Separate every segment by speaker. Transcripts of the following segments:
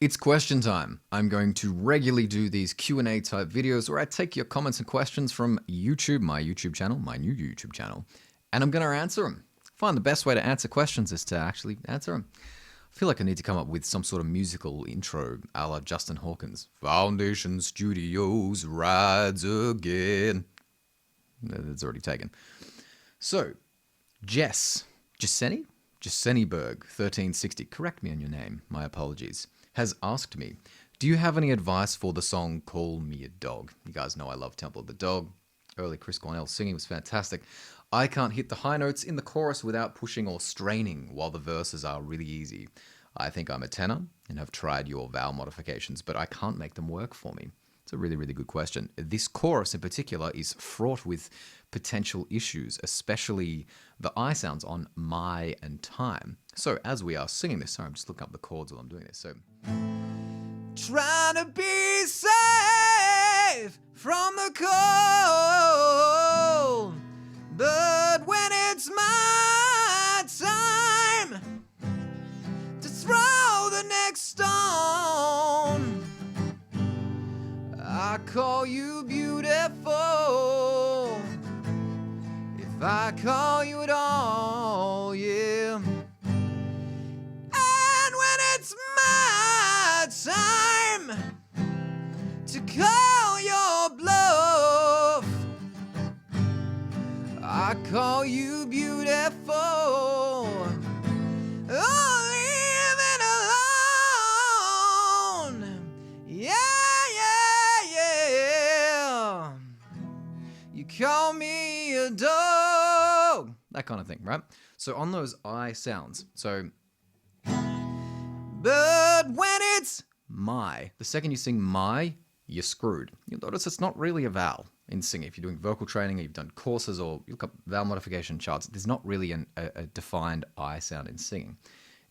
Speaker 1: It's question time. I'm going to regularly do these Q&A type videos where I take your comments and questions from YouTube, my YouTube channel, my new YouTube channel, and I'm going to answer them. I find the best way to answer questions is to actually answer them. I feel like I need to come up with some sort of musical intro a la Justin Hawkins. Foundation Studios rides again. That's already taken. So, Jesseniberg, 1360, correct me on your name, my apologies, has asked me, do you have any advice for the song Call Me a Dog? You guys know I love Temple of the Dog. Early Chris Cornell singing was fantastic. I can't hit the high notes in the chorus without pushing or straining, while the verses are really easy. I think I'm a tenor and have tried your vowel modifications, but I can't make them work for me. It's a really, really good question. This chorus in particular is fraught with potential issues, especially the I sounds on my and time. So as we are singing this, sorry, I'm just looking up the chords while I'm doing this. So, trying to be safe from the cold, but when it's my time to throw the next stone, I call you beautiful, if I call you at all, yeah. And when it's my time to call your bluff, I call you beautiful, oh, leave it alone, yeah. You call me a dog. That kind of thing, right? So on those I sounds, so, but when it's my, the second you sing my, you're screwed. You'll notice it's not really a vowel in singing. If you're doing vocal training or you've done courses or you look up vowel modification charts, there's not really a defined I sound in singing.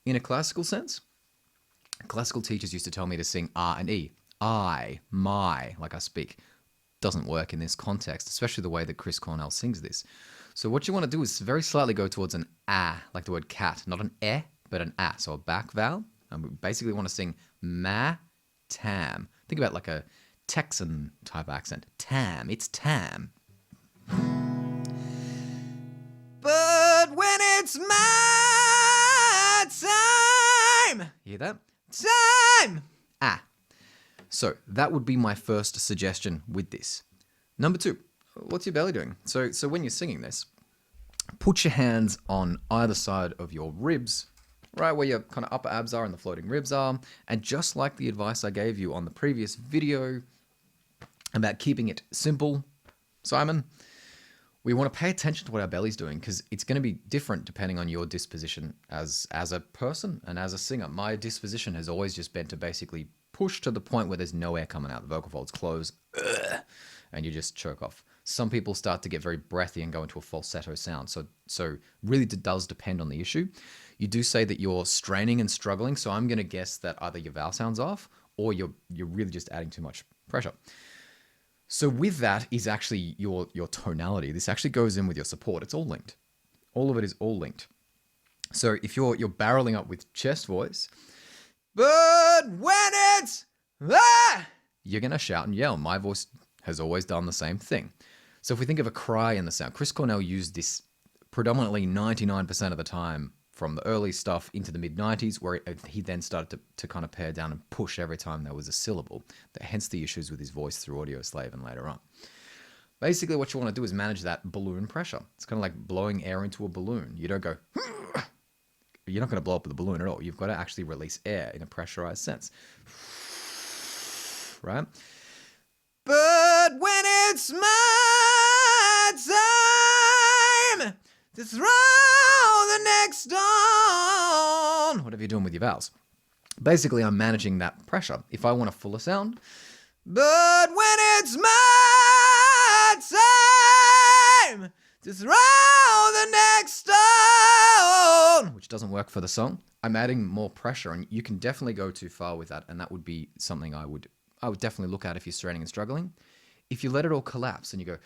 Speaker 1: In a classical sense, classical teachers used to tell me to sing R and E. I, my, like I speak. Doesn't work in this context, especially the way that Chris Cornell sings this. So what you want to do is very slightly go towards an ah, like the word cat, not an eh, but an ah, so a back vowel. And we basically want to sing ma, tam. Think about like a Texan type accent. Tam, it's tam. But when it's my time, you hear that? Time! Ah. So that would be my first suggestion with this. Number two, what's your belly doing? So when you're singing this, put your hands on either side of your ribs, right where your kind of upper abs are and the floating ribs are. And just like the advice I gave you on the previous video about keeping it simple, Simon, we want to pay attention to what our belly's doing because it's going to be different depending on your disposition as a person and as a singer. My disposition has always just been to basically push to the point where there's no air coming out. The vocal folds close, and you just choke off. Some people start to get very breathy and go into a falsetto sound. So really it does depend on the issue. You do say that you're straining and struggling, so I'm going to guess that either your vowel sound's off or you're really just adding too much pressure. So with that is actually your tonality. This actually goes in with your support. It's all linked. All of it is all linked. So if you're barreling up with chest voice, but when it's you're going to shout and yell. My voice has always done the same thing. So if we think of a cry in the sound, Chris Cornell used this predominantly 99% of the time from the early stuff into the mid-90s, where he then started to kind of pare down and push every time there was a syllable. Hence the issues with his voice through Audio Slave and later on. Basically what you want to do is manage that balloon pressure. It's kind of like blowing air into a balloon. You don't go... You're not going to blow up with a balloon at all. You've got to actually release air in a pressurized sense. Right? But when it's my time to throw the next stone, whatever you're doing with your vowels. Basically, I'm managing that pressure. If I want a fuller sound, but when it's my time to throw the next stone, which doesn't work for the song, I'm adding more pressure, and you can definitely go too far with that, and that would be something I would definitely look at if you're straining and struggling. If you let it all collapse and you go,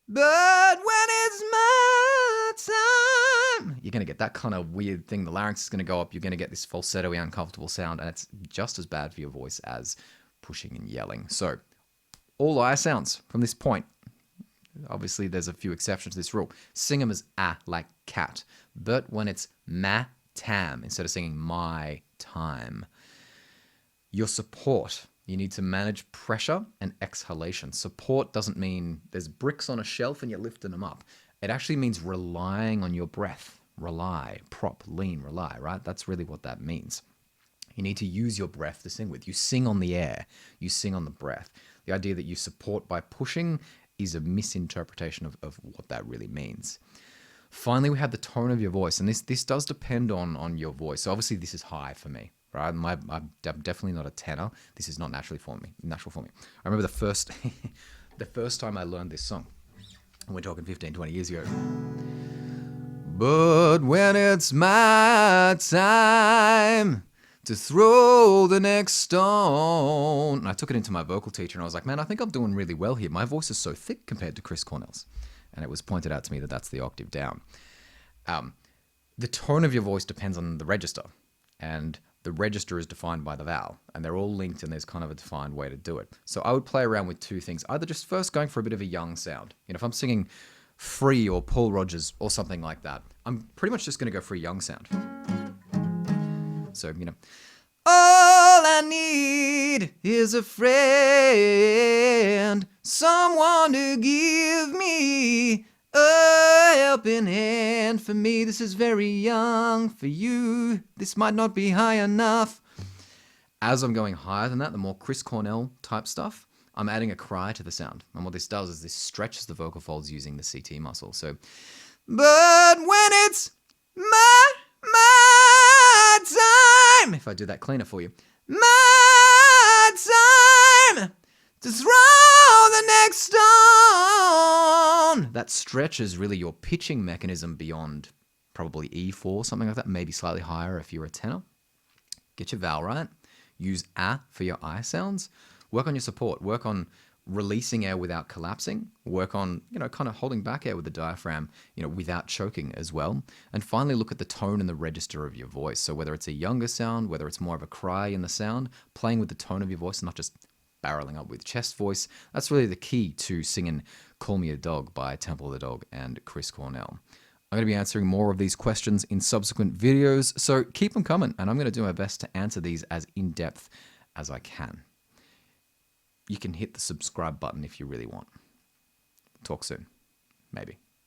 Speaker 1: but when it's my time. You're going to get that kind of weird thing. The larynx is going to go up. You're going to get this falsetto-y, uncomfortable sound, and it's just as bad for your voice as pushing and yelling. So all I sounds from this point, obviously there's a few exceptions to this rule. Sing them as ah, like cat. But when it's ma tam, instead of singing my time. Your support. You need to manage pressure and exhalation. Support doesn't mean there's bricks on a shelf and you're lifting them up. It actually means relying on your breath. Rely, prop, lean, rely, right? That's really what that means. You need to use your breath to sing with. You sing on the air. You sing on the breath. The idea that you support by pushing is a misinterpretation of what that really means. Finally, we have the tone of your voice. And this does depend on your voice. So obviously this is high for me. Right, I'm definitely not a tenor. This is not natural for me. I remember the first time I learned this song. We're talking 15, 20 years ago. But when it's my time to throw the next stone, and I took it into my vocal teacher, and I was like, man, I think I'm doing really well here. My voice is so thick compared to Chris Cornell's, and it was pointed out to me that that's the octave down. The tone of your voice depends on the register, and the register is defined by the vowel, and they're all linked, and there's kind of a defined way to do it. So I would play around with two things. Either just first going for a bit of a young sound. You know, if I'm singing Free or Paul Rodgers or something like that, I'm pretty much just going to go for a young sound. So, you know, all I need is a friend, someone to give me a helping hand. For me, this is very young. For you, this might not be high enough. As I'm going higher than that, the more Chris Cornell type stuff, I'm adding a cry to the sound. And what this does is this stretches the vocal folds using the CT muscle. So, but when it's my time, if I do that cleaner for you, my time to throw the next stone. That stretches really your pitching mechanism beyond probably E4, something like that, maybe slightly higher if you're a tenor. Get your vowel right. Use a for your I sounds. Work on your support. Work on releasing air without collapsing. Work on, kind of holding back air with the diaphragm, without choking as well. And finally, look at the tone and the register of your voice. So whether it's a younger sound, whether it's more of a cry in the sound, playing with the tone of your voice, not just barreling up with chest voice. That's really the key to singing Call Me a Dog by Temple of the Dog and Chris Cornell. I'm going to be answering more of these questions in subsequent videos, so keep them coming, and I'm going to do my best to answer these as in-depth as I can. You can hit the subscribe button if you really want. Talk soon. Maybe.